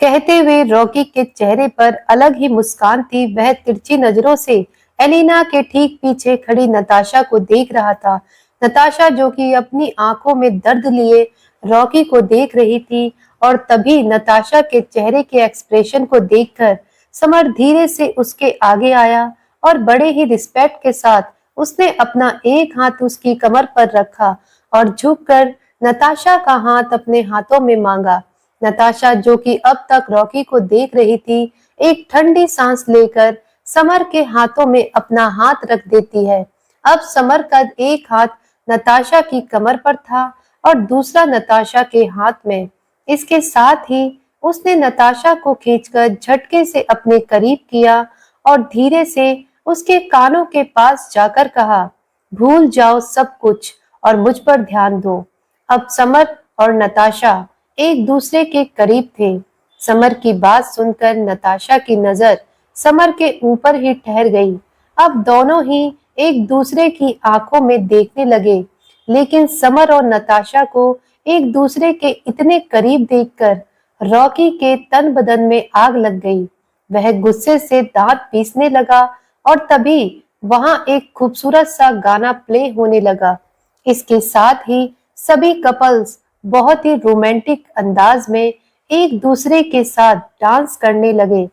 कहते हुए रॉकी के चेहरे पर अलग ही मुस्कान थी। वह तिरछी नजरों से एलिना के ठीक पीछे खड़ी नताशा को देख रहा था। नताशा जो कि अपनी आंखों में दर्द लिए रॉकी को देख रही थी और तभी नताशा के चेहरे के एक्सप्रेशन को देखकर समर धीरे से उसके आगे आया और बड़े ही रिस्पेक्ट के साथ उसने अपना एक हाथ उसकी कमर पर रखा और झुककर नताशा का हाथ अपने हाथों में मांगा। नताशा जो कि अब तक रॉकी को देख रही थी, एक ठंडी सांस लेकर समर के हाथों में अपना हाथ रख देती है। अब समर का एक हाथ नताशा की कमर पर था और दूसरा नताशा के हाथ में। इसके साथ ही उसने नताशा को खींचकर झटके से अपने करीब किया और धीरे से उसके कानों के पास जाकर कहा, भूल जाओ सब कुछ और मुझ पर ध्यान दो। अब समर और नताशा एक दूसरे के करीब थे। समर की बात सुनकर नताशा की नजर समर के ऊपर ही ठहर गई। अब दोनों ही एक दूसरे की आंखों में देखने लगे, लेकिन समर और नताशा को एक दूसरे के इतने करीब देखकर रॉकी के तन बदन में आग लग गई। वह गुस्से से दांत पीसने लगा और तभी वहां एक खूबसूरत सा गाना प्ले होने लगा। इसके साथ ही सभी कपल्स बहुत ही रोमांटिक अंदाज में एक दूसरे के साथ डांस करने लगे।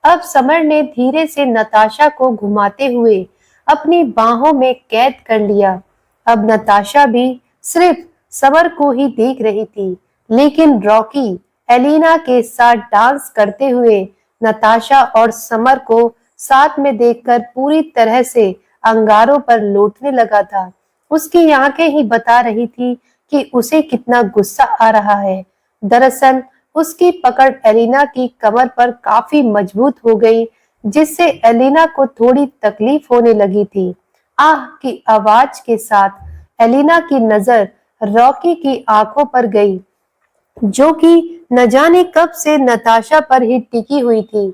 अब समर ने धीरे से नताशा को घुमाते हुए अपनी बाहों में कैद कर लिया। अब नताशा भी सिर्फ समर को ही देख रही थी, लेकिन रॉकी एलिना के साथ डांस करते हुए नताशा और समर को साथ में देखकर पूरी तरह से अंगारों पर लौटने लगा था। उसकी आंखें ही बता रही थी कि उसे कितना गुस्सा आ रहा है। दरअसल उसकी पकड़ एलिना की कमर पर काफी मजबूत हो गई, जिससे एलिना को थोड़ी तकलीफ होने लगी थी। आह की आवाज के साथ एलिना की नजर रॉकी की आंखों पर गई, जो कि न जाने कब से नताशा पर ही टिकी हुई थी।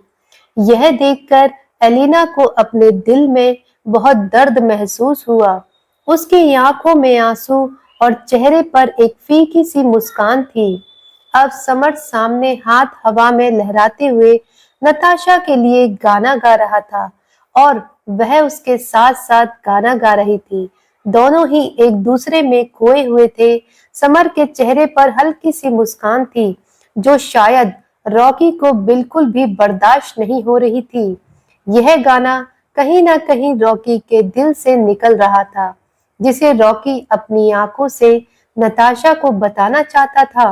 यह देखकर एलिना को अपने दिल में बहुत दर्द महसूस हुआ। उसकी आंखों में आंसू और चेहरे पर एक फीकी सी मुस्कान थी। अब समर सामने हाथ हवा में लहराते हुए नताशा के लिए गाना गा रहा था और वह उसके साथ साथ गाना गा रही थी। दोनों ही एक दूसरे में खोए हुए थे। समर के चेहरे पर हल्की सी मुस्कान थी, जो शायद रॉकी को बिल्कुल भी बर्दाश्त नहीं हो रही थी। यह गाना कहीं ना कहीं रॉकी के दिल से निकल रहा था, जिसे रॉकी अपनी आंखों से नताशा को बताना चाहता था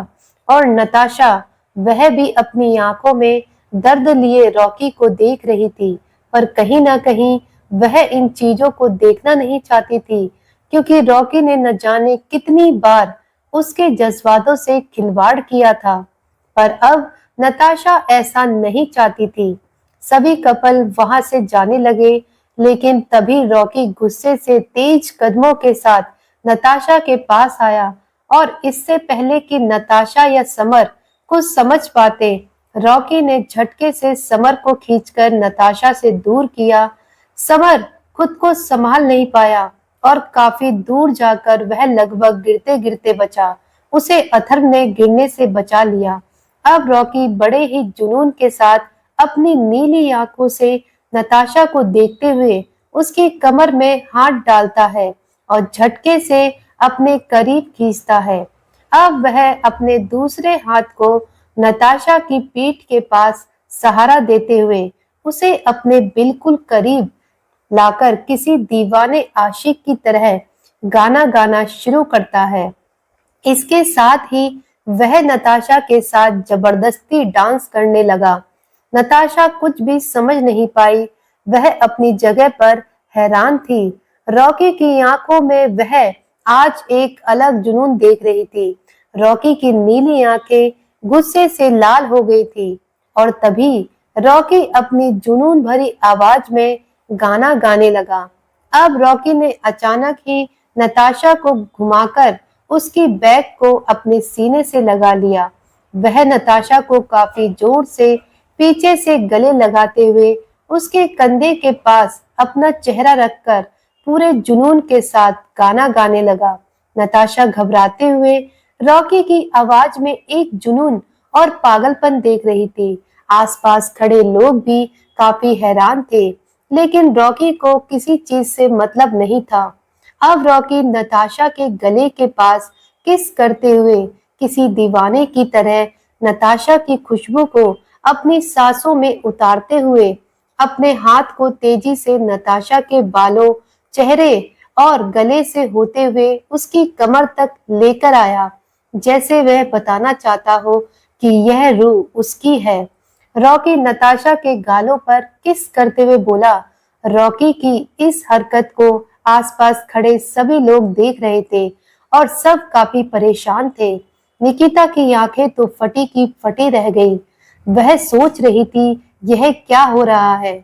और नताशा वह भी अपनी आंखों में दर्द लिए रॉकी को देख रही थी, पर कहीं ना कहीं वह इन चीजों को देखना नहीं चाहती थी, क्योंकि रॉकी ने न जाने कितनी बार उसके जज्बातों से खिलवाड़ किया था। पर अब नताशा ऐसा नहीं चाहती थी। सभी कपल वहां से जाने लगे, लेकिन तभी रॉकी गुस्से से तेज कदमों के साथ नताशा के पास आया और इससे पहले कि नताशा या समर कुछ समझ पाते, रॉकी ने झटके से समर को खींचकर नताशा से दूर किया। समर खुद को संभाल नहीं पाया और काफी दूर जाकर वह लगभग गिरते गिरते बचा। उसे अथर्व ने गिरने से बचा लिया। अब रॉकी बड़े ही जुनून के साथ अपनी नीली आंखों से नताशा को देखते हुए उसकी कमर में हाथ डालता है और झटके से अपने करीब खींचता है। अब वह अपने दूसरे हाथ को नताशा की पीठ के पास सहारा देते हुए उसे अपने बिल्कुल करीब लाकर किसी दीवाने आशिक की तरह गाना गाना शुरू करता है। इसके साथ ही वह नताशा के साथ जबरदस्ती डांस करने लगा। नताशा कुछ भी समझ नहीं पाई। वह अपनी जगह पर हैरान थी। रॉकी की आंखों में वह आज एक अलग जुनून देख रही थी। रॉकी की नीली आंखें गुस्से से लाल हो गई थी और तभी रॉकी अपनी जुनून भरी आवाज में गाना गाने लगा। अब रॉकी ने अचानक ही नताशा को घुमाकर उसकी बैग को अपने सीने से लगा लिया। वह नताशा को काफी जोर से पीछे से गले लगाते हुए उसके कंधे के पास अपना चेहरा रखकर पूरे जुनून के साथ गाना गाने लगा। नताशा घबराते हुए रॉकी की आवाज में एक जुनून और पागलपन देख रही थी। आसपास खड़े लोग भी काफी हैरान थे, लेकिन रॉकी को किसी चीज से मतलब नहीं था। अब रॉकी नताशा के गले के पास किस करते हुए किसी दीवाने की तरह नताशा की खुशबू को अपनी सांसों में उतारते हुए अपने हाथ को तेजी से नताशा के बालों, चेहरे और गले से होते हुए उसकी कमर तक लेकर आया, जैसे वह बताना चाहता हो कि यह रूह उसकी है। रॉकी नताशा के गालों पर किस करते हुए बोला। रॉकी की इस हरकत को आसपास खड़े सभी लोग देख रहे थे और सब काफी परेशान थे। निकिता की आंखें तो फटी की फटी रह गई। वह सोच रही थी यह क्या हो रहा है,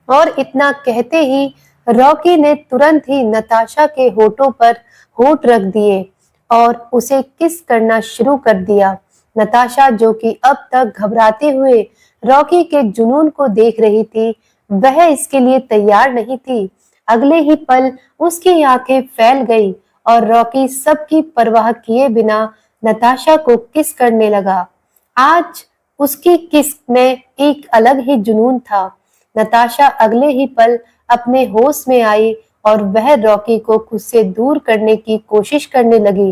और इतना कहते ही रॉकी ने तुरंत ही नताशा के होठों पर होठ रख दिए और उसे किस करना शुरू कर दिया। नताशा, जो कि अब तक घबराते हुए रॉकी के जुनून को देख रही थी, वह इसके लिए तैयार नहीं थी। अगले ही पल उसकी आंखें फैल गई और रॉकी सबकी परवाह किए बिना नताशा को किस करने लगा। आज उसकी किस में एक अलग ही जुनून था। नताशा अगले ही पल अपने होश में आई और वह रॉकी को खुद से दूर करने की कोशिश करने लगी।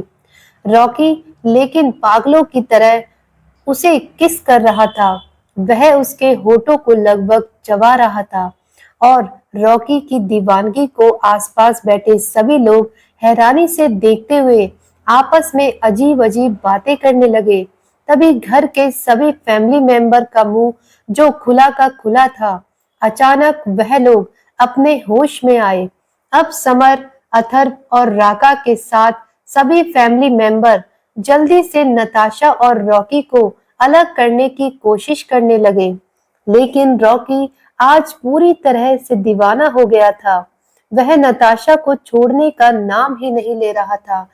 रॉकी लेकिन पागलों की तरह उसे किस कर रहा था। वह उसके होठों को लगभग चबा रहा था और रॉकी की दीवानगी को आसपास बैठे सभी लोग हैरानी से देखते हुए आपस में अजीब अजीब बातें करने लगे। तभी घर के सभी फैमिली मेंबर का मुंह, जो खुला का खुला था, अचानक वह लोग अपने होश में आए। अब समर, अथर्व और राका के साथ सभी फैमिली मेंबर जल्दी से नताशा और रॉकी को अलग करने की कोशिश करने लगे, लेकिन रॉकी आज पूरी तरह से दीवाना हो गया था। वह नताशा को छोड़ने का नाम ही नहीं ले रहा था।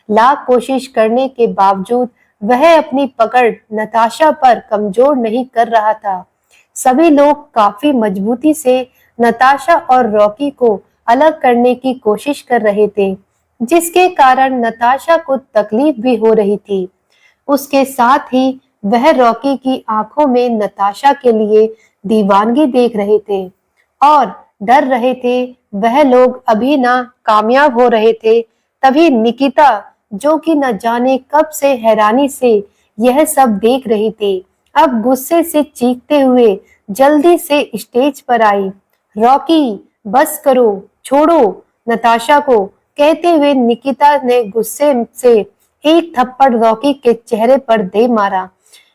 लाख कोशिश करने के बावजूद वह अपनी पकड़ नताशा पर कमजोर नहीं कर रहा था। सभी लोग काफी मजबूती से नताशा और रॉकी को अलग करने की कोशिश कर रहे थे, जिसके कारण नताशा को तकलीफ भी हो रही थी। उसके साथ ही वह रॉकी की आंखों में नताशा के लिए दीवानगी देख रहे थे और डर रहे थे वह लोग अभी ना कामयाब हो रहे थे। तभी निकिता, जो कि न जाने कब से हैरानी से यह सब देख रही थी, अब गुस्से से चीखते हुए जल्दी से स्टेज पर आई। रॉकी, बस करो, छोड़ो नताशा को, कहते हुए निकिता ने गुस्से से एक थप्पड़ रॉकी के चेहरे पर दे मारा,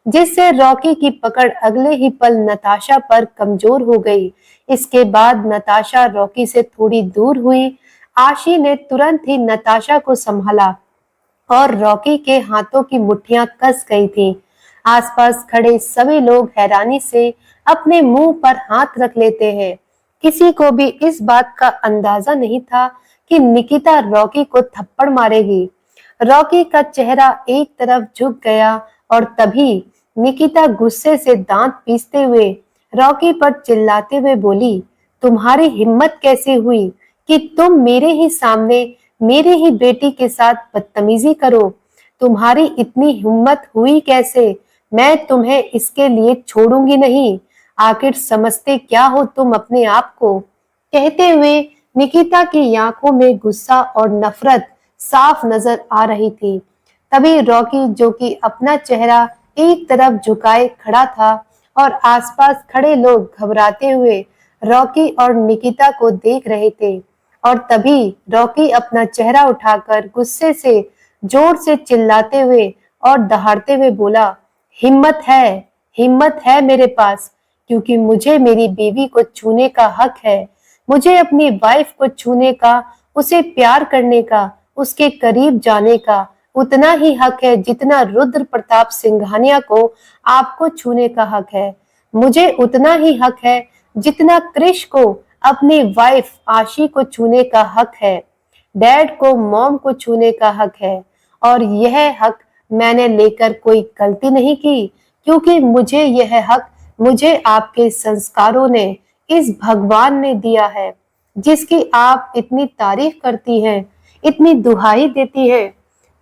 जिससे रॉकी की पकड़ अगले ही पल नताशा पर कमजोर हो गई। इसके बाद नताशा रॉकी से थोड़ी दूर हुई। आशी ने तुरंत ही नताशा को संभाला और रॉकी के हाथों की मुट्ठियां कस गई थी। आसपास खड़े सभी लोग हैरानी से अपने मुंह पर हाथ रख लेते हैं। किसी को भी इस बात का अंदाजा नहीं था कि निकिता रॉकी को थप्पड़ मारेगी। रॉकी का चेहरा एक तरफ झुक गया और तभी निकिता गुस्से से दांत पीसते हुए रॉकी पर चिल्लाते हुए बोली, तुम्हारी हिम्मत कैसे हुई कि तुम मेरे ही सामने मेरी ही बेटी के साथ बदतमीजी करो? तुम्हारी इतनी हिम्मत हुई कैसे? मैं तुम्हें इसके लिए छोड़ूंगी नहीं। आखिर समझते क्या हो तुम अपने आप को? कहते हुए निकिता की आंखों में गुस्सा और नफरत साफ नजर आ रही थी। तभी रॉकी, जो कि अपना चेहरा एक तरफ झुकाए खड़ा था और आसपास खड़े लोग घबराते हुए रॉकी और निकिता को देख रहे थे, और तभी रॉकी अपना चेहरा उठाकर गुस्से से जोर से चिल्लाते हुए और दहाड़ते हुए बोला, हिम्मत है मेरे पास, क्योंकि मुझे मेरी बीवी को छूने का हक है। मुझे अपनी वाइफ को छूने का, उसे प्यार करने का, उसके करीब जाने का उतना ही हक है जितना रुद्र प्रताप सिंघानिया को आपको छूने का हक है। मुझे उतना ही हक है जितना क्रिश को अपनी वाइफ आशी को छूने का हक है। डैड को मॉम को छूने का हक है, और यह हक मैंने लेकर कोई गलती नहीं की, क्योंकि मुझे यह हक मुझे आपके संस्कारों ने, इस भगवान ने दिया है, जिसकी आप इतनी तारीफ करती हैं, इतनी दुहाई देती हैं।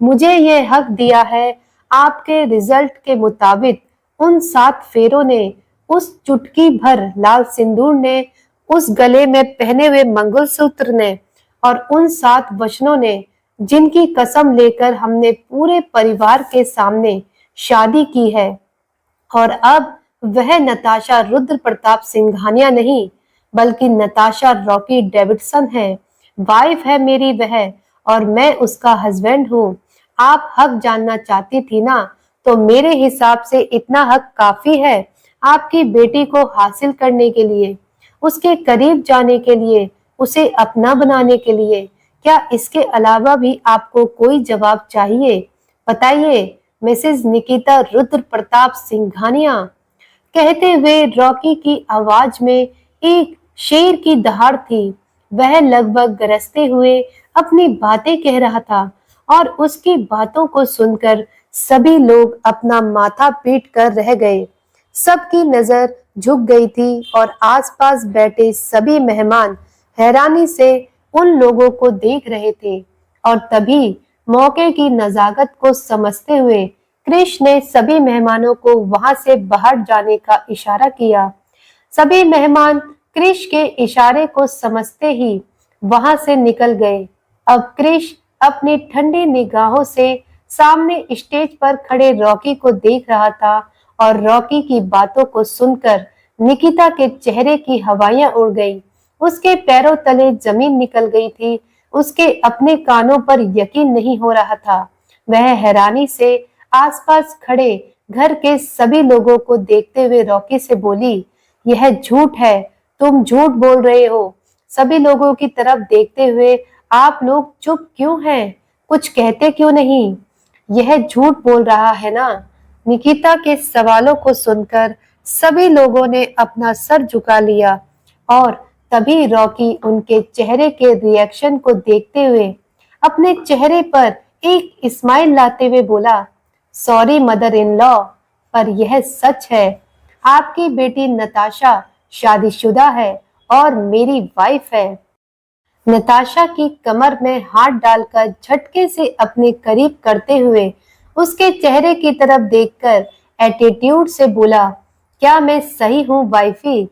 मुझे यह हक दिया है आपके रिजल्ट के मुताबिक उन 7 फेरों ने, उस चुटकी भर लाल सिंदूर ने, उस गले में पहने हुए मंगलसूत्र ने और उन 7 वचनों ने, जिनकी कसम लेकर हमने पूरे परिवार के सामने शादी की है। और अब वह नताशा रुद्र प्रताप सिंघानिया नहीं, बल्कि नताशा रॉकी डेविडसन है। वाइफ है मेरी वह, और मैं उसका हस्बैंड हूँ। आप हक जानना चाहती थी ना, तो मेरे हिसाब से इतना हक काफी है आपकी बेटी को हासिल करने के लिए, उसके करीब जाने के लिए, उसे अपना बनाने के लिए। क्या इसके अलावा भी आपको कोई जवाब चाहिए? बताइए, मिसेस निकिता रुद्र प्रताप सिंघानिया। कहते हुए रॉकी की आवाज में एक शेर की दहाड़ थी। वह लगभग गरजते हुए अपनी बातें कह रहा था और उसकी बातों को सुनकर सभी लोग अपना माथा पीट कर रह गए। सबकी नजर झुक गई थी और आसपास बैठे सभी मेहमान हैरानी से उन लोगों को देख रहे थे। और तभी मौके की नजाकत को समझते हुए क्रिश ने सभी मेहमानों को वहां से बाहर जाने का इशारा किया। सभी मेहमान क्रिश के इशारे को समझते ही वहां से निकल गए। अब क्रिश अपनी ठंडी निगाहों से सामने स्टेज पर खड़े रॉकी को देख रहा था और रॉकी की बातों को सुनकर निकिता के चेहरे की हवाइयां उड़ गई। उसके पैरों तले जमीन निकल गई थी। उसके अपने कानों पर यकीन नहीं हो रहा था। वह हैरानी से आसपास खड़े घर के सभी लोगों को देखते हुए रॉकी से बोली, यह झूठ है, तुम झूठ बोल रहे हो। सभी लोगों की तरफ देखते हुए आप लोग चुप क्यों हैं? कुछ कहते क्यों नहीं? यह झूठ बोल रहा है ना? निकिता के सवालों को सुनकर सभी लोगों ने अपना सर झुका लिया और तभी रॉकी उनके चेहरे के रिएक्शन को देखते हुए अपने चेहरे पर एक स्माइल लाते हुए बोला, सॉरी मदर इन लॉ, पर यह सच है। आपकी बेटी नताशा शादीशुदा है और मेरी वाइफ है। नताशा की कमर में हाथ डालकर झटके से अपने करीब करते हुए उसके चेहरे की तरफ देखकर एटीट्यूड से बोला, क्या मैं सही हूँ वाइफी?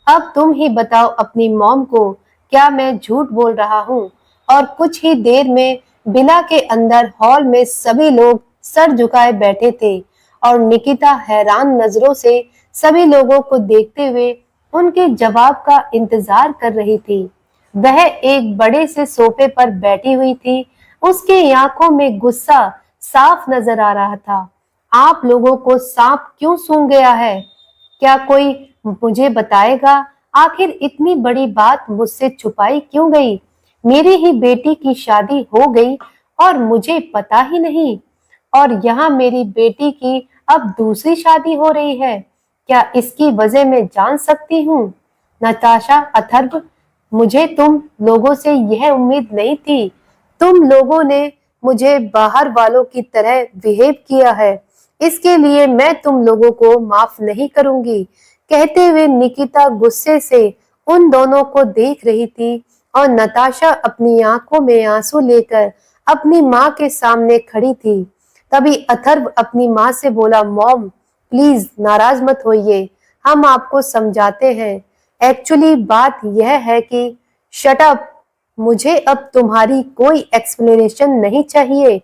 अब तुम ही बताओ अपनी मॉम को, क्या मैं झूठ बोल रहा हूँ? और कुछ ही देर में विला के अंदर हॉल में सभी लोग सर झुकाए बैठे थे और निकिता हैरान नजरों से सभी लोगों को देखते हुए उनके जवाब का इंतजार कर रही थी। वह एक बड़े से सोफे पर बैठी हुई थी। उसकी आंखों में गुस्सा साफ नजर आ रहा था। आप लोगों को सांप क्यों सूंघ गया है? क्या कोई मुझे बताएगा? आखिर इतनी बड़ी बात मुझसे छुपाई क्यों गई? मेरी ही बेटी की शादी हो गई और मुझे पता ही नहीं। और यहाँ मेरी बेटी की अब दूसरी शादी हो रही है। क्या इसकी वजह मैं जान सकती हूँ? नताशा, अथर्व, मुझे तुम लोगों से यह उम्मीद नहीं थी। तुम लोगों ने मुझे बाहर वालों की तरह बिहेव किया है, इसके लिए मैं तुम लोगों को माफ नहीं करूंगी। कहते हुए निकिता गुस्से से उन दोनों को देख रही थी और नताशा अपनी आंखों में आंसू लेकर अपनी माँ के सामने खड़ी थी। तभी अथर्व अपनी माँ से बोला, मॉम प्लीज नाराज मत होइए, हम आपको समझाते हैं। एक्चुअली बात यह है कि शट अप, मुझे अब तुम्हारी कोई एक्सप्लेनेशन नहीं चाहिए।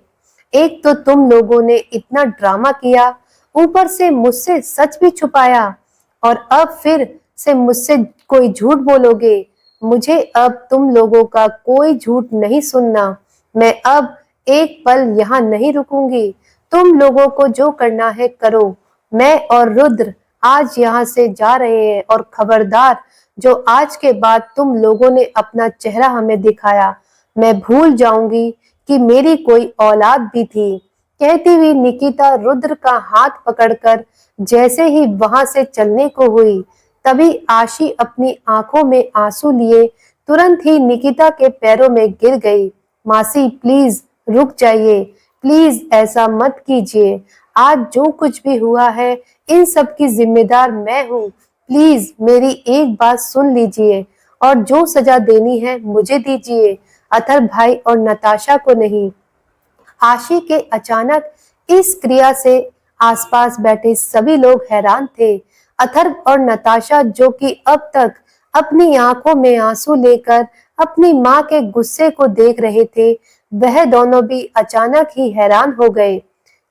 एक तो तुम लोगों ने इतना ड्रामा किया, ऊपर से मुझसे सच भी छुपाया और अब फिर से मुझसे कोई झूठ बोलोगे। मुझे अब तुम लोगों का कोई झूठ नहीं सुनना। मैं अब एक पल यहाँ नहीं रुकूंगी। तुम लोगों को जो करना है करो। मैं और रुद्र आज यहाँ से जा रहे हैं और खबरदार, जो आज के बाद तुम लोगों ने अपना चेहरा हमें दिखाया, मैं भूल जाऊंगी कि मेरी कोई औलाद भी थी। कहती हुई निकिता रुद्र का हाथ पकड़कर जैसे ही वहां से चलने को हुई, तभी आशी अपनी आंखों में आंसू लिए तुरंत ही निकिता के पैरों में गिर गई। मासी प्लीज रुक जाइए, प्लीज ऐसा मत कीजिए। आज जो कुछ भी हुआ है इन सब की जिम्मेदार मैं हूँ। प्लीज मेरी एक बात सुन लीजिए और जो सजा देनी है मुझे दीजिए, अथर भाई और नताशा को नहीं। आशी के अचानक इस क्रिया से आसपास बैठे सभी लोग हैरान थे। अथर्व और नताशा, जो कि अब तक अपनी आंखों में आंसू लेकर अपनी मां के गुस्से को देख रहे थे, वह दोनों भी अचानक ही हैरान हो गए।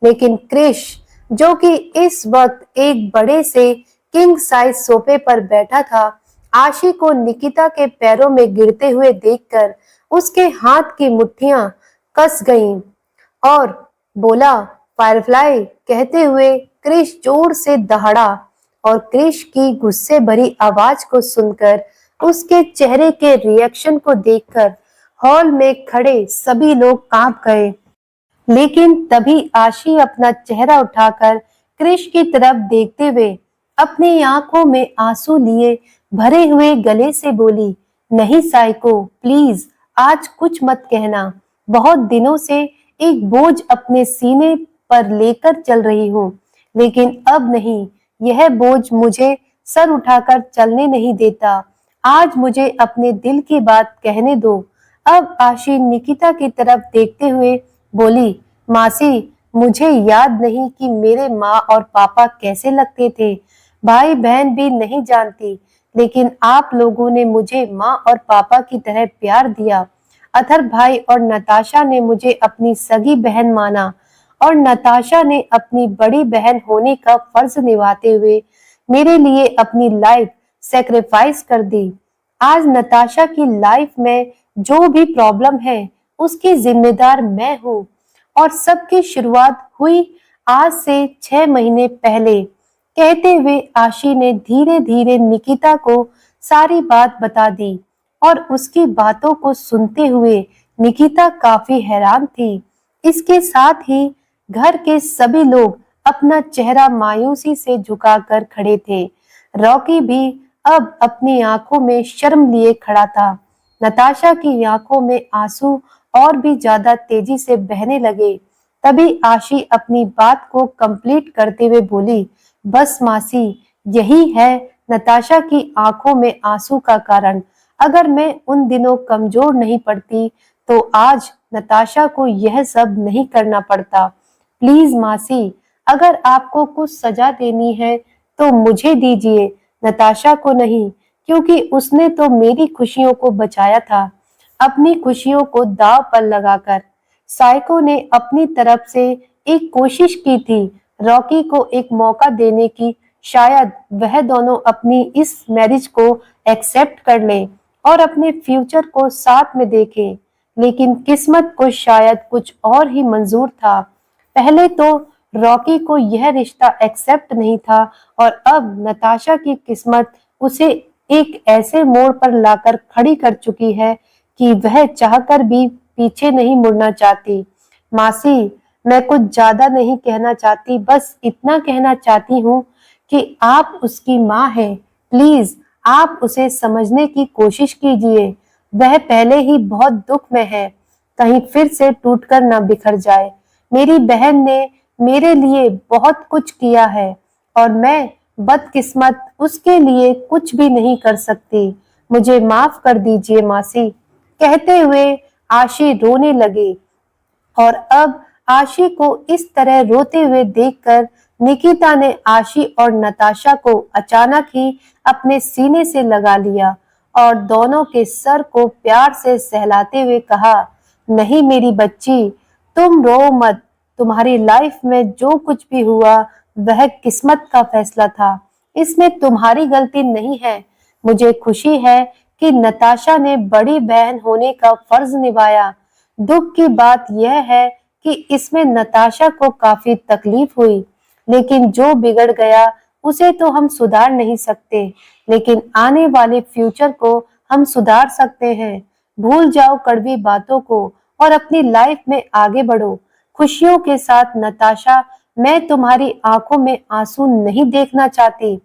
लेकिन क्रिश, जो कि इस वक्त एक बड़े से किंग साइज सोफे पर बैठा था, आशी को निकिता के पैरों में गिरते हुए देखकर उसके हाथ की मुट्ठियां कस गईं और बोला, फायरफ्लाई, कहते हुए क्रिश जोर से दहाड़ा। और क्रिश की गुस्से भरी आवाज को सुनकर, उसके चेहरे के रिएक्शन को देखकर हॉल में खड़े सभी लोग कांप गए। लेकिन तभी आशी अपना चेहरा उठाकर क्रिश की तरफ देखते हुए अपनी आंखों में आंसू लिए भरे हुए गले से बोली, नहीं साइको, प्लीज आज कुछ मत कहना। बहुत दिनों से एक बोझ अपने सीने पर लेकर चल रही हूँ, लेकिन अब नहीं, यह बोझ मुझे सर उठाकर चलने नहीं देता। आज मुझे अपने दिल की बात कहने दो। अब आशी निकिता की तरफ देखते हुए बोली, मासी, मुझे याद नहीं कि मेरे माँ और पापा कैसे लगते थे। भाई बहन भी नहीं जानती, लेकिन आप लोगों ने मुझे माँ और पापा की तरह प्यार दिया। अथर्व भाई और नताशा ने मुझे अपनी सगी बहन माना और नताशा ने अपनी बड़ी बहन होने का फर्ज निभाते हुए मेरे लिए अपनी लाइफ सेक्रीफाइस कर दी। आज नताशा की लाइफ में जो भी प्रॉब्लम है, उसकी जिम्मेदार मैं हूँ। और सबकी शुरुआत हुई आज से 6 महीने पहले। कहते हुए आशी ने धीरे धीरे निकिता को सारी बात बता दी और उसकी बातों को सुनते हुए निकिता काफी हैरान थी। इसके साथ ही घर के सभी लोग अपना चेहरा मायूसी से झुकाकर खड़े थे। रॉकी भी अब अपनी आंखों में शर्म लिए खड़ा था। नताशा की आंखों में आंसू और भी ज्यादा तेजी से बहने लगे। तभी आशी अपनी बात को कंप्लीट करते हुए बोली, बस मासी, यही है नताशा की आंखों में आंसू का कारण। अगर मैं उन दिनों कमजोर नहीं पड़ती तो आज नताशा को यह सब नहीं करना पड़ता। प्लीज मासी, अगर आपको कुछ सजा देनी है तो मुझे दीजिए, नताशा को नहीं, क्योंकि उसने तो मेरी खुशियों को बचाया था, अपनी खुशियों को दांव पर लगाकर। साइको ने अपनी तरफ से एक कोशिश की थी रॉकी को एक मौका देने की, शायद वह दोनों अपनी इस मैरिज को एक्सेप्ट कर लें और अपने फ्यूचर को साथ में देखें। लेकिन किस्मत को शायद कुछ और ही मंजूर था। पहले तो रॉकी को यह रिश्ता एक्सेप्ट नहीं था और अब नताशा की किस्मत उसे एक ऐसे मोड़ पर लाकर खड़ी कर चुकी है कि वह चाहकर भी पीछे नहीं मुड़ना चाहती। मासी, मैं कुछ ज्यादा नहीं कहना चाहती, बस इतना कहना चाहती हूँ कि आप उसकी माँ हैं। प्लीज आप उसे समझने की कोशिश कीजिए। वह पहले ही बहुत दुख में है, कहीं फिर से टूटकर न बिखर जाए। मेरी बहन ने मेरे लिए बहुत कुछ किया है और मैं बदकिस्मत उसके लिए कुछ भी नहीं कर सकती। मुझे माफ कर दीजिए मासी। कहते हुए आशी रोने लगी और अब आशी को इस तरह रोते हुए देखकर निकिता ने आशी और नताशा को अचानक ही अपने सीने से लगा लिया और दोनों के सर को प्यार से सहलाते हुए कहा, नहीं मेरी बच्ची, तुम रो मत। तुम्हारी लाइफ में जो कुछ भी हुआ वह किस्मत का फैसला था, इसमें तुम्हारी गलती नहीं है। मुझे खुशी है कि नताशा ने बड़ी बहन होने का फर्ज निभाया। दुख की बात यह है कि इसमें नताशा को काफी तकलीफ हुई, लेकिन जो बिगड़ गया उसे तो हम सुधार नहीं सकते, लेकिन आने वाले फ्यूचर को हम सुधार सकते हैं। भूल जाओ कड़वी बातों को और अपनी लाइफ में आगे बढ़ो। खुशियों के साथ नताशा, मैं तुम्हारी आंखों में आंसू नहीं देखना चाहती।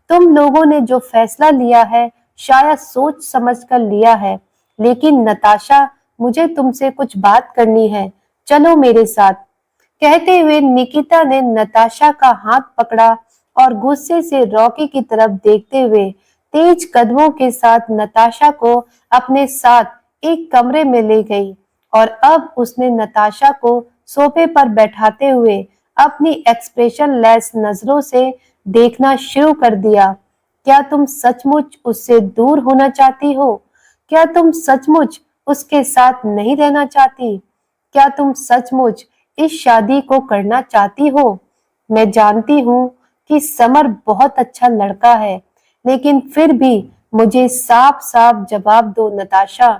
तुम लोगों ने जो फैसला लिया है शायद सोच समझकर लिया है, लेकिन नताशा, मुझे तुमसे कुछ बात करनी है, चलो मेरे साथ। कहते हुए निकिता ने नताशा का हाथ पकड़ा और गुस्से से रॉकी की तरफ देखते हुए तेज कदमों के साथ नताशा को अपने साथ एक कमरे में ले गई और अब उसने नताशा को सोफे पर बैठाते हुए अपनी एक्सप्रेशन लेस नजरों से देखना शुरू कर दिया। क्या तुम सचमुच उससे दूर होना चाहती हो? क्या तुम सचमुच उसके साथ नहीं रहना चाहती? क्या तुम सचमुच इस शादी को करना चाहती हो? मैं जानती हूँ कि समर बहुत अच्छा लड़का है, लेकिन फिर भी मुझे साफ साफ जवाब दो नताशा,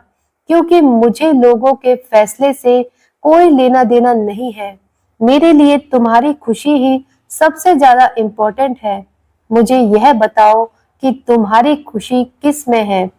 क्योंकि मुझे लोगों के फैसले से कोई लेना देना नहीं है। मेरे लिए तुम्हारी खुशी ही सबसे ज्यादा इम्पोर्टेंट है। मुझे यह बताओ कि तुम्हारी खुशी किस में है?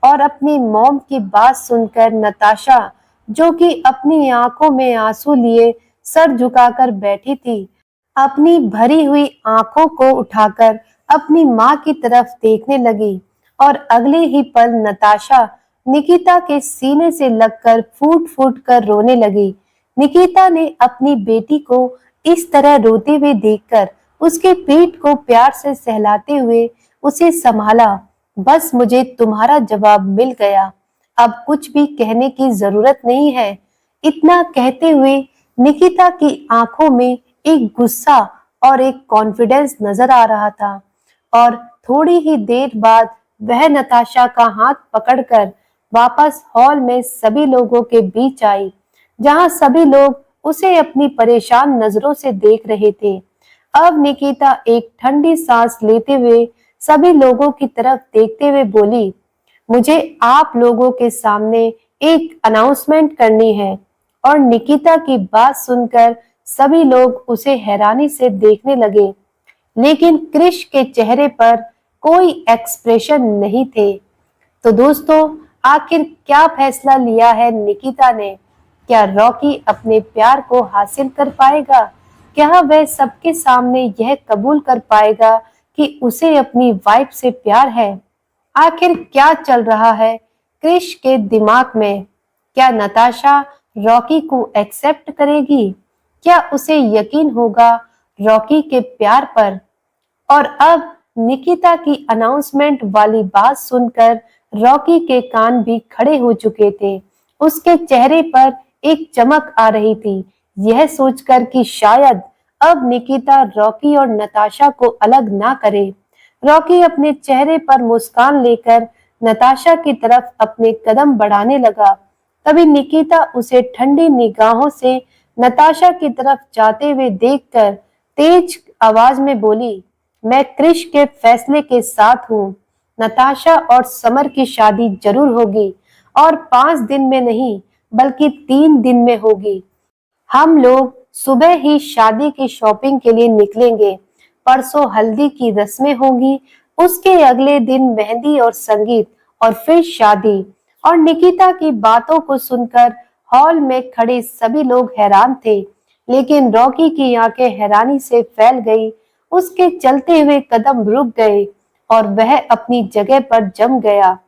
और अपनी मॉम की बात सुनकर नताशा, जो कि अपनी आंखों में आंसू लिए सर झुकाकर बैठी थी, अपनी भरी हुई आंखों को उठाकर अपनी माँ की तरफ देखने लगी और अगले ही पल नताशा निकिता के सीने से लगकर फूट फूट कर रोने लगी। निकिता ने अपनी बेटी को इस तरह रोते हुए देखकर उसके पीठ को प्यार से सहलाते हुए उसे संभाला। बस मुझे तुम्हारा जवाब मिल गया, अब कुछ भी कहने की जरूरत नहीं है। इतना कहते हुए निकिता की आंखों में एक गुस्सा और एक कॉन्फिडेंस नजर आ रहा था और थोड़ी ही देर बाद वह नताशा का हाथ पकड़कर वापस हॉल में सभी लोगों के बीच आई, जहां सभी लोग उसे अपनी परेशान नजरों से देख रहे थे। अब निकिता एक ठंडी सांस लेते हुए सभी लोगों की तरफ देखते हुए बोली, मुझे आप लोगों के सामने एक अनाउंसमेंट करनी है। और निकिता की बात सुनकर सभी लोग उसे हैरानी से देखने लगे, लेकिन क्रिश के चेहरे पर कोई एक्सप्रेशन नहीं थे। तो दोस्तों, आखिर क्या फैसला लिया है निकिता ने? क्या रॉकी अपने प्यार को हासिल कर पाएगा? क्या वह सबके सामने यह कबूल कर पाएगा कि उसे अपनी वाइफ से प्यार है? आखिर क्या चल रहा है क्रिश के दिमाग में? क्या नताशा रॉकी को एक्सेप्ट करेगी? क्या उसे यकीन होगा रॉकी के प्यार पर? और अब निकिता की अनाउंसमेंट वाली बात सुनकर रॉकी के कान भी खड़े हो चुके थे। उसके चेहरे पर एक चमक आ रही थी, यह सोचकर कि शायद अब निकिता रॉकी और नताशा को अलग ना करे। रॉकी अपने चेहरे पर मुस्कान लेकर नताशा की तरफ अपने कदम बढ़ाने लगा। तभी निकिता उसे ठंडी निगाहों से नताशा की तरफ जाते हुए देखकर तेज आवाज में बोली, मैं क्रिश के फैसले के साथ हूँ। नताशा और समर की शादी जरूर होगी, और 5 दिन में नहीं बल्कि 3 दिन में होगी। हम लोग सुबह ही शादी की शॉपिंग के लिए निकलेंगे। परसों हल्दी की रस्में होंगी, उसके अगले दिन मेहंदी और संगीत, और फिर शादी। और निकिता की बातों को सुनकर हॉल में खड़े सभी लोग हैरान थे, लेकिन रॉकी की आंखें हैरानी से फैल गई। उसके चलते हुए कदम रुक गए और वह अपनी जगह पर जम गया।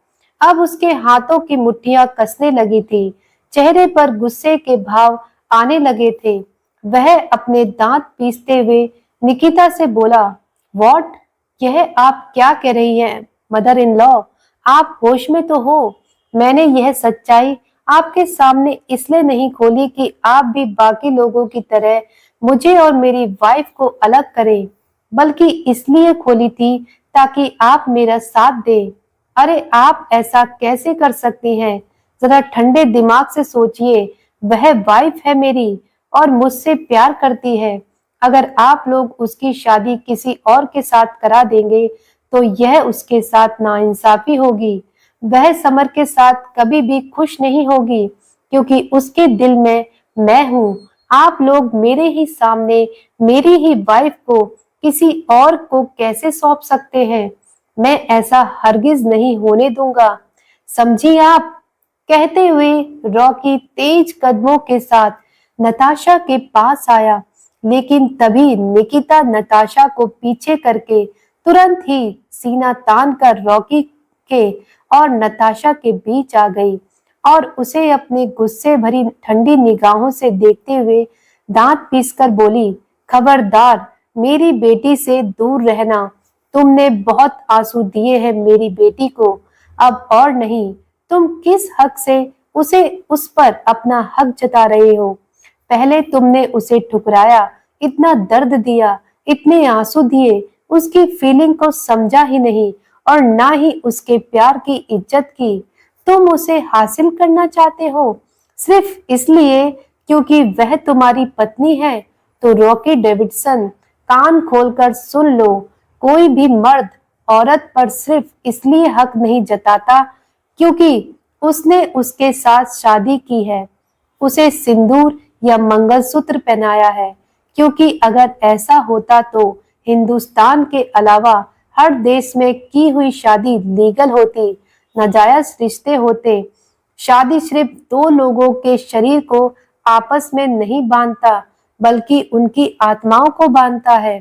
अब उसके हाथों की मुट्ठियां कसने लगी थी, चेहरे पर गुस्से के भाव आने लगे थे। वह अपने दांत पीसते हुए निकिता से बोला, व्हाट? यह आप क्या कह रही हैं मदर इन लॉ? आप होश में तो हो? मैंने यह सच्चाई आपके सामने इसलिए नहीं खोली कि आप भी बाकी लोगों की तरह मुझे और मेरी वाइफ को अलग करें, बल्कि इसलिए खोली थी ताकि आप मेरा साथ दें। अरे आप ऐसा कैसे कर सकती हैं? जरा ठंडे दिमाग से सोचिए। वह वाइफ है मेरी और मुझसे प्यार करती है। अगर आप लोग उसकी शादी किसी और के साथ करा देंगे तो यह उसके साथ नाइंसाफी होगी। वह समर के साथ कभी भी खुश नहीं होगी, क्योंकि उसके दिल में मैं हूँ। आप लोग मेरे ही सामने मेरी ही वाइफ को किसी और को कैसे सौंप सकते हैं? मैं ऐसा हरगिज नहीं होने दूंगा, समझी आप? कहते हुए रॉकी तेज कदमों के साथ नताशा के पास आया, लेकिन तभी निकिता नताशा को पीछे करके तुरंत ही सीना तान कर रॉकी के और नताशा के बीच आ गई और उसे अपनी गुस्से भरी ठंडी निगाहों से देखते हुए दांत पीसकर बोली, खबरदार मेरी बेटी से दूर रहना। तुमने बहुत आंसू दिए हैं मेरी बेटी को, अब और नहीं। तुम किस हक से उसे उस पर अपना हक जता रहे हो? पहले तुमने उसे ठुकराया, इतना दर्द दिया, इतने आंसू दिए, उसकी फीलिंग को समझा ही नहीं और ना ही उसके प्यार की इज्जत की। तुम उसे हासिल करना चाहते हो सिर्फ इसलिए क्योंकि वह तुम्हारी पत्नी है। तो रॉकी डेविडसन, कान खोलकर सुन लो, कोई भी मर्द औरत पर सिर्फ इसलिए हक नहीं जताता क्योंकि उसने उसके साथ शादी की है, उसे सिंदूर या मंगलसूत्र पहनाया है। क्योंकि अगर ऐसा होता तो हिंदुस्तान के अलावा हर देश में की हुई शादी लीगल होती, नाजायज रिश्ते होते। शादी सिर्फ दो लोगों के शरीर को आपस में नहीं बांधता, बल्कि उनकी आत्माओं को बांधता है।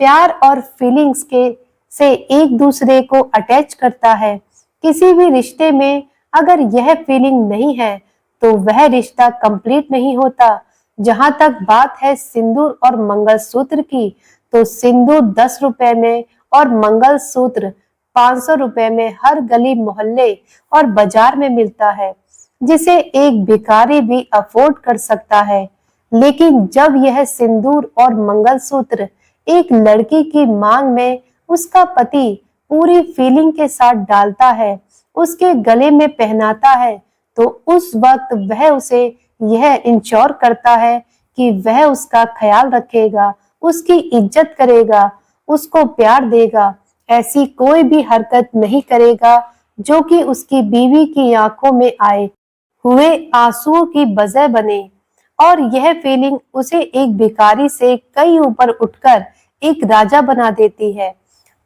प्यार और फीलिंग्स के से एक दूसरे को अटैच करता है। किसी भी रिश्ते में अगर यह फीलिंग नहीं है तो वह रिश्ता कंप्लीट नहीं होता। जहां तक बात है सिंदूर और मंगलसूत्र की, तो सिंदूर 10 रुपए में और मंगलसूत्र 500 रुपए में हर गली मोहल्ले और बाजार में मिलता है, जिसे एक भिखारी भी अफोर्ड कर सकता है। लेकिन जब यह सिंदूर और मंगलसूत्र एक लड़की की मांग में उसका पति पूरी फीलिंग के साथ डालता है, उसके गले में पहनाता है, तो उस वक्त वह उसे यह इंश्योर करता है कि वह उसका ख्याल रखेगा, उसकी इज्जत करेगा, उसको प्यार देगा, ऐसी कोई भी हरकत नहीं करेगा जो कि उसकी बीवी की आंखों में आए हुए आंसुओं की वजह बने। और यह फीलिंग उसे एक भिखारी से कई ऊपर उठकर एक राजा बना देती है।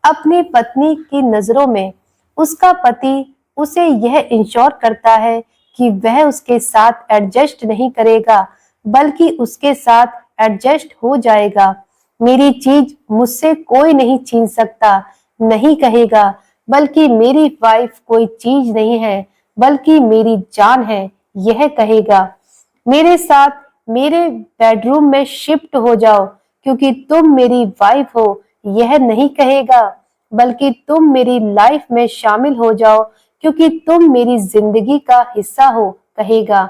अपनी पत्नी की नजरों में उसका पति उसे यह इंश्योर करता है कि वह उसके साथ एडजस्ट नहीं करेगा, बल्कि उसके साथ एडजस्ट हो जाएगा। मेरी चीज मुझसे कोई नहीं छीन सकता, नहीं कहेगा, बल्कि मेरी वाइफ कोई चीज नहीं है, बल्कि मेरी जान है, यह कहेगा। मेरे साथ मेरे बेडरूम में शिफ्ट हो जाओ क्योंकि तुम मेरी वाइफ हो, यह नहीं कहेगा, बल्कि तुम मेरी लाइफ में शामिल हो जाओ क्योंकि तुम मेरी जिंदगी का हिस्सा हो, कहेगा।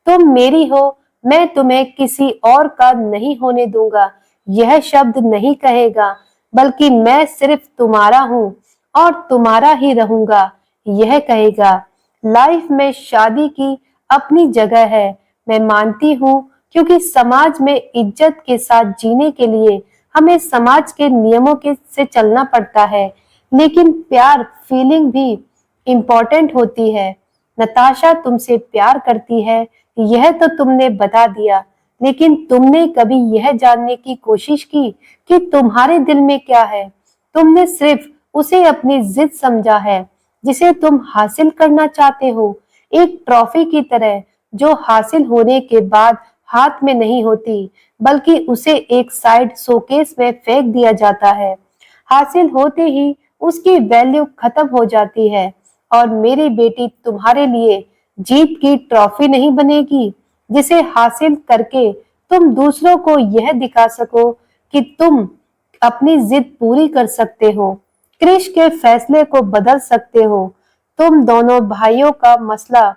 तुम मेरी हो, मैं तुम्हें किसी और का नहीं होने दूंगा, यह शब्द नहीं कहेगा, बल्कि मैं सिर्फ तुम्हारा हूँ और तुम्हारा ही रहूंगा, यह कहेगा। लाइफ में शादी की अपनी जगह है, मैं मानती हूँ, क्योंकि समाज में इज्जत के साथ जीने के लिए हमें समाज के नियमों के से चलना पड़ता है। लेकिन प्यार फीलिंग भी इम्पोर्टेंट होती है। नताशा तुमसे प्यार करती है, यह तो तुमने बता दिया, लेकिन तुमने कभी यह जानने की कोशिश की कि तुम्हारे दिल में क्या है? तुमने सिर्फ उसे अपनी जिद समझा है, जिसे तुम हासिल करना चाहते हो, एक ट्रॉफी की तरह जो हासिल होने के बाद हाथ में नहीं होती, बल्कि उसे एक साइड शोकेस में फेंक दिया जाता है। हासिल होते ही उसकी वैल्यू खत्म हो जाती है। और मेरी बेटी तुम्हारे लिए जीत की ट्रॉफी नहीं बनेगी, जिसे हासिल करके तुम दूसरों को यह दिखा सको कि तुम अपनी जिद पूरी कर सकते हो, क्रिश के फैसले को बदल सकते हो। तुम दोनों भाइयों का मसला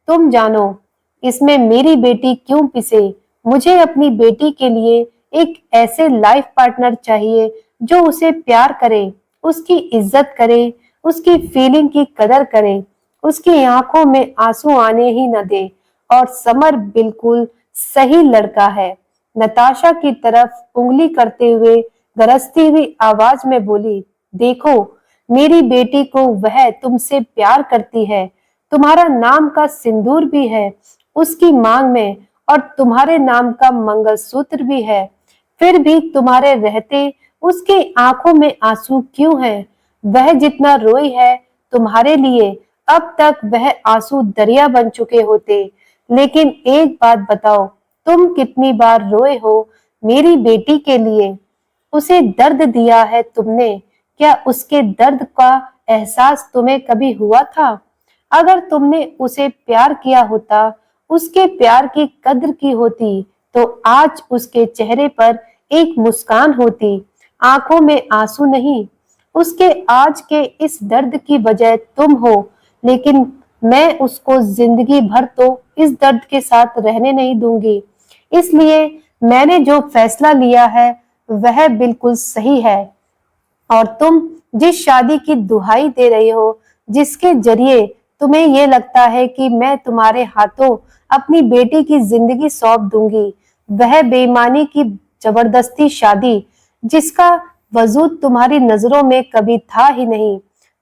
तुम जानो, इसमें मेरी बेटी क्यों पिसे? मुझे अपनी बेटी के लिए एक ऐसे लाइफ पार्टनर चाहिए जो उसे प्यार करे, उसकी इज्जत करे, उसकी फीलिंग की कदर करे, उसकी आंखों में आंसू आने ही न दे। और समर बिल्कुल सही लड़का है। नताशा की तरफ उंगली करते हुए गरजती हुई आवाज में बोली, देखो, मेरी बेटी को वह तुमसे प्यार करती है, तुम्हारा नाम का सिंदूर भी है उसकी मांग में और तुम्हारे नाम का मंगलसूत्र भी है, फिर भी तुम्हारे रहते उसकी आंखों में आंसू क्यों है? वह जितना रोई है तुम्हारे लिए, अब तक वह आंसू दरिया बन चुके होते। लेकिन एक बात बताओ, तुम कितनी बार रोए हो मेरी बेटी के लिए? उसे दर्द दिया है तुमने, क्या उसके दर्द का एहसास तुम्हें कभी हुआ था? अगर तुमने उसे प्यार किया होता, उसके प्यार की कद्र की होती, तो आज उसके चेहरे पर एक मुस्कान होती, आंखों में आंसू नहीं। उसके आज के इस दर्द की वजह तुम हो, लेकिन मैं उसको जिंदगी भर तो इस दर्द के साथ रहने नहीं दूंगी। इसलिए मैंने जो फैसला लिया है वह बिल्कुल सही है और तुम जिस शादी की दुहाई दे रही हो, जिसके जरिए तुम्हें ये लगता है कि मैं तुम्हारे हाथों अपनी बेटी की जिंदगी सौंप दूंगी, वह बेईमानी की जबरदस्ती शादी जिसका वजूद तुम्हारी नजरों में कभी था ही नहीं,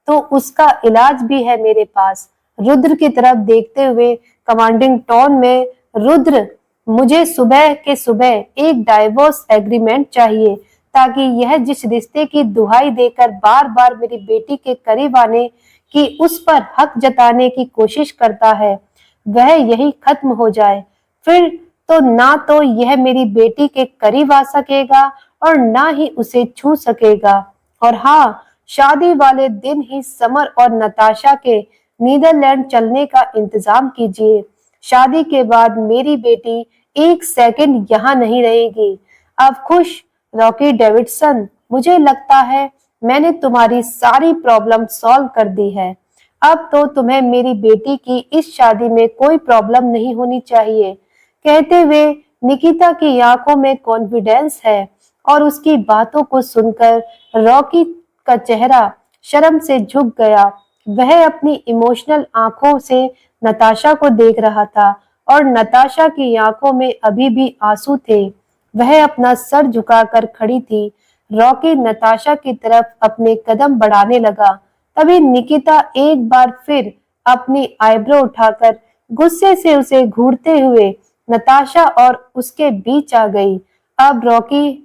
तो उसका इलाज भी है मेरे पास। रुद्र की तरफ देखते हुए कमांडिंग टोन में, रुद्र, मुझे सुबह के सुबह एक डाइवोर्स एग्रीमेंट चाहिए ताकि यह जिस रिश्ते की दुहाई देकर बार बार मेरी बेटी के करीब आने की, उस पर हक जताने की कोशिश करता है, वह यही खत्म हो जाए। फिर तो ना तो यह मेरी बेटी के करीब आ सकेगा और ना ही उसे छू सकेगा। और हाँ, शादी वाले दिन ही समर और नताशा के नीदरलैंड चलने का इंतजाम कीजिए। शादी के बाद मेरी बेटी एक सेकंड यहाँ नहीं रहेगी। अब खुश रॉकी डेविडसन, मुझे लगता है मैंने तुम्हारी सारी प्रॉब्लम सॉल्व कर दी है। अब तो तुम्हें मेरी बेटी की इस शादी में कोई प्रॉब्लम नहीं होनी चाहिए। कहते हुए निकिता की आंखों में कॉन्फिडेंस है और उसकी बातों को सुनकर रॉकी का चेहरा शर्म से झुक गया। वह अपनी इमोशनल आंखों से नताशा को देख रहा था और नताशा की आंखों में अभी भी आंसू थे। वह अपना सर झुकाकर खड़ी थी। रॉकी नताशा की तरफ अपने कदम बढ़ाने लगा। तभी निकिता एक बार फिर अपनी आईब्रो उठाकर गुस्से से उसे घूरते हुए नताशा और उसके बीच आ गई। अब रॉकी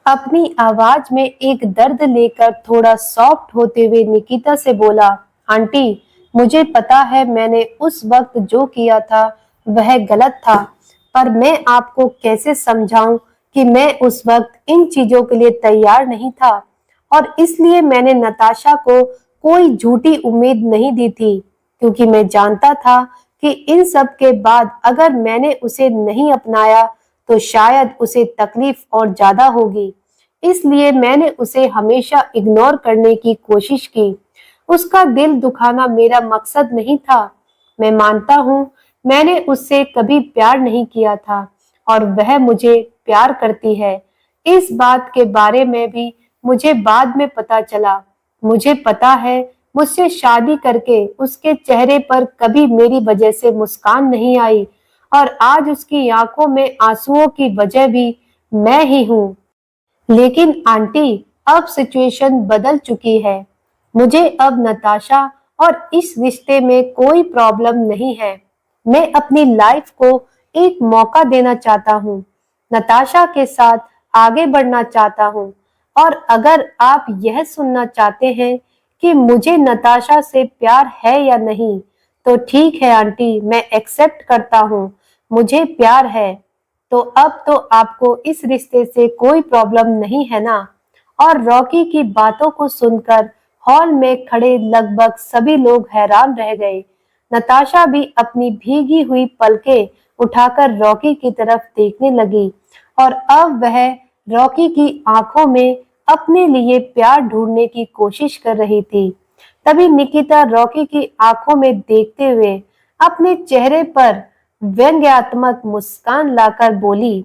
अपनी आवाज में एक दर्द लेकर थोड़ा सॉफ्ट होते हुए निकिता से बोला, आंटी, मुझे पता है मैंने उस वक्त जो किया था वह गलत था, पर मैं आपको कैसे समझाऊं कि मैं उस वक्त इन चीजों के लिए तैयार नहीं था और इसलिए मैंने नताशा को कोई झूठी उम्मीद नहीं दी थी, क्योंकि मैं जानता था कि इन सब के बाद अगर मैंने उसे नहीं अपनाया तो शायद उसे तकलीफ और ज्यादा होगी। इसलिए मैंने उसे हमेशा इग्नोर करने की कोशिश की। उसका दिल दुखाना मेरा मकसद नहीं था। मैं मानता हूँ मैंने उससे कभी प्यार नहीं किया था और वह मुझे प्यार करती है। इस बात के बारे में भी मुझे बाद में पता चला। मुझे पता है मुझसे शादी करके उसके चेहरे पर कभी मेरी वजह से मुस्कान नहीं आई और आज उसकी आंखों में आंसुओं की वजह भी मैं ही हूँ। लेकिन आंटी, अब सिचुएशन बदल चुकी है। मुझे अब नताशा और इस रिश्ते में कोई प्रॉब्लम नहीं है। मैं अपनी लाइफ को एक मौका देना चाहता हूँ, नताशा के साथ आगे बढ़ना चाहता हूँ। और अगर आप यह सुनना चाहते हैं कि मुझे नताशा से प्यार है या नहीं, तो ठीक है आंटी, मैं एक्सेप्ट करता हूँ, मुझे प्यार है। तो अब तो आपको इस रिश्ते से कोई प्रॉब्लम नहीं है ना? और रॉकी की बातों को सुनकर हॉल में खड़े लगभग सभी लोग हैरान रह गए। नताशा भी अपनी भीगी हुई पलकें उठाकर रॉकी की तरफ देखने लगी और अब वह रॉकी की आंखों में अपने लिए प्यार ढूंढने की कोशिश कर रही थी। तभी निकिता रॉकी की आंखों में देखते हुए अपने चेहरे पर व्यंग्यात्मक मुस्कान लाकर बोली,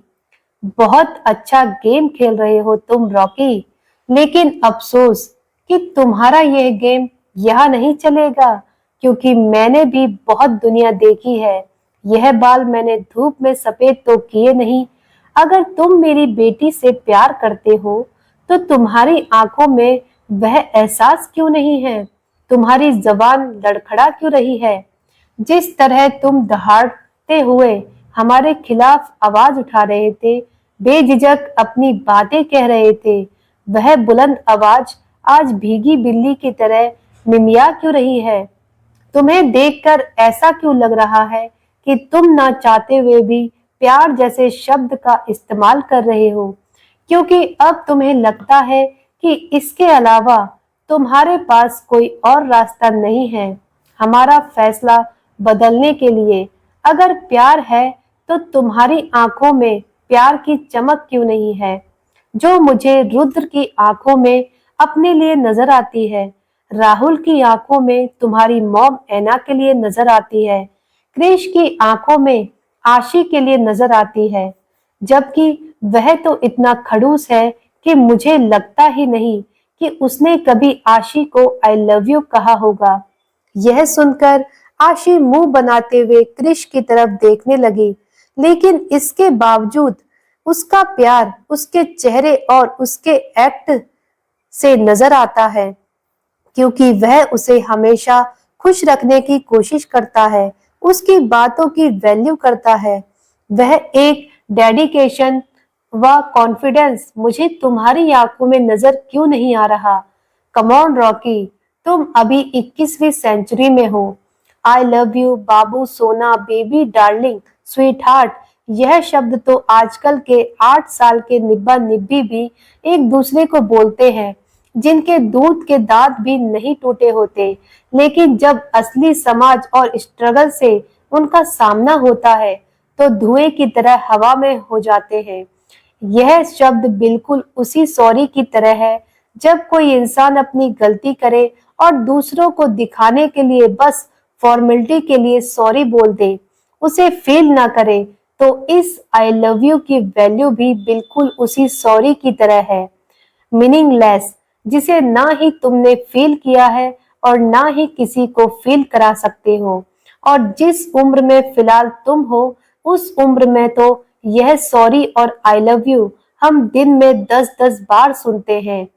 बहुत अच्छा गेम खेल रहे हो तुम रॉकी, लेकिन अफसोस कि तुम्हारा यह गेम यहाँ नहीं चलेगा, क्योंकि मैंने भी बहुत दुनिया देखी है। यह बाल मैंने धूप में सफेद तो किए नहीं। अगर तुम मेरी बेटी से प्यार करते हो तो तुम्हारी आंखों में वह एहसास क्यों नहीं है? तुम्हारी जबान लड़खड़ा क्यों रही है? जिस तरह तुम दहाड़ते हुए हमारे खिलाफ आवाज उठा रहे थे, बेझिझक अपनी बातें कह रहे थे, वह बुलंद आवाज आज भीगी बिल्ली की तरह मिमिया क्यों रही है? तुम्हें देखकर ऐसा क्यों लग रहा है कि तुम ना चाहते हुए भी प्यार जैसे शब्द का इस्तेमाल कर रहे हो, क्योंकि अब तुम्हें लगता है कि इसके अलावा तुम्हारे पास कोई और रास्ता नहीं है हमारा फैसला बदलने के लिए। अगर प्यार है तो तुम्हारी आंखों में प्यार की चमक क्यों नहीं है, जो मुझे रुद्र की आंखों में अपने लिए नजर आती है, राहुल की आंखों में तुम्हारी मॉम ऐना के लिए नजर आती है, क्रिश की आंखों में आशी के लिए नजर आती है। जबकि वह तो इतना खड़ूस है कि मुझे लगता ही नहीं कि उसने कभी आशी को आई लव यू कहा होगा। यह सुनकर आशी मुंह बनाते हुए क्रिश की तरफ देखने लगी, लेकिन इसके बावजूद उसका प्यार उसके चेहरे और उसके एक्ट से नजर आता है, क्योंकि वह उसे हमेशा खुश रखने की कोशिश करता है, उसकी बातों की वैल्यू करता है। वह एक डेडिकेशन व कॉन्फिडेंस मुझे तुम्हारी आंखों में नजर क्यों नहीं आ रहा? कम ऑन रॉकी, तुम अभी 21वीं सेंचुरी में हो। आई लव यू बाबू सोना बेबी डार्लिंग स्वीट हार्ट, यह शब्द तो आजकल के 8 साल के निब्बा निब्बी भी एक दूसरे को बोलते हैं, जिनके दूध के दांत भी नहीं टूटे होते, लेकिन जब असली समाज और स्ट्रगल से उनका सामना होता है तो धुएं की तरह हवा में हो जाते हैं। यह शब्द बिल्कुल उसी सॉरी की तरह है जब कोई इंसान अपनी गलती करे और दूसरों को दिखाने के लिए बस फॉर्मेलिटी के लिए सॉरी बोल दे, उसे फील ना करे। तो इस आई लव यू की वैल्यू भी बिल्कुल उसी सॉरी की तरह है, मीनिंगलेस, जिसे ना ही तुमने फील किया है और ना ही किसी को फील करा सकते हो। और जिस उम्र में फिलहाल तुम हो, उस उम्र में तो यह सॉरी और आई लव यू हम दिन में 10-10 बार सुनते हैं,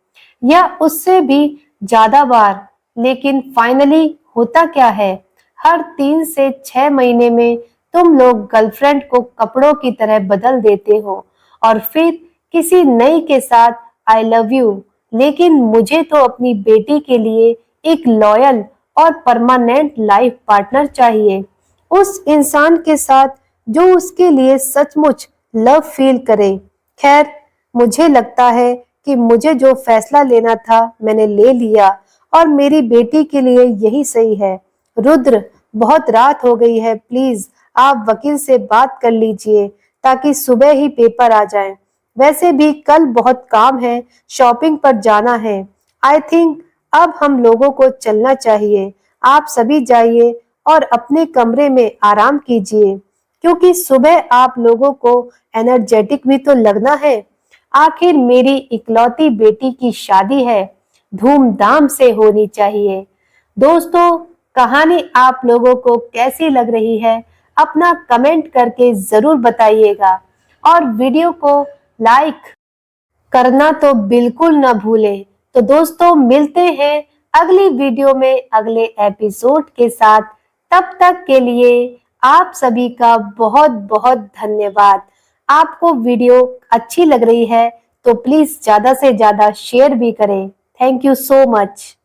या उससे भी ज्यादा बार। लेकिन फाइनली होता क्या है? हर 3 से 6 महीने में तुम लोग गर्लफ्रेंड को कपड़ों की तरह बदल देते हो और फिर किसी नई के साथ आई लव यू। लेकिन मुझे तो अपनी बेटी के लिए एक लॉयल और परमानेंट लाइफ पार्टनर चाहिए, उस इंसान के साथ जो उसके लिए सचमुच लव फील करे। खैर, मुझे लगता है कि मुझे जो फैसला लेना था मैंने ले लिया और मेरी बेटी के लिए यही सही है। रुद्र, बहुत रात हो गई है, प्लीज आप वकील से बात कर लीजिए ताकि सुबह ही पेपर आ जाए। वैसे भी कल बहुत काम है, शॉपिंग पर जाना है। आई थिंक अब हम लोगों को चलना चाहिए। आप सभी जाइए और अपने कमरे में आराम कीजिए, क्योंकि सुबह आप लोगों को एनर्जेटिक भी तो लगना है। आखिर मेरी इकलौती बेटी की शादी है, धूमधाम से होनी चाहिए। दोस्तों, कहानी आप लोगों को कैसी लग रही है अपना कमेंट करके जरूर बताइएगा, और वीडियो को लाइक करना तो बिल्कुल ना भूलें। तो दोस्तों, मिलते हैं अगली वीडियो में अगले एपिसोड के साथ। तब तक के लिए आप सभी का बहुत बहुत धन्यवाद। आपको वीडियो अच्छी लग रही है तो प्लीज ज्यादा से ज्यादा शेयर भी करें। Thank you so much.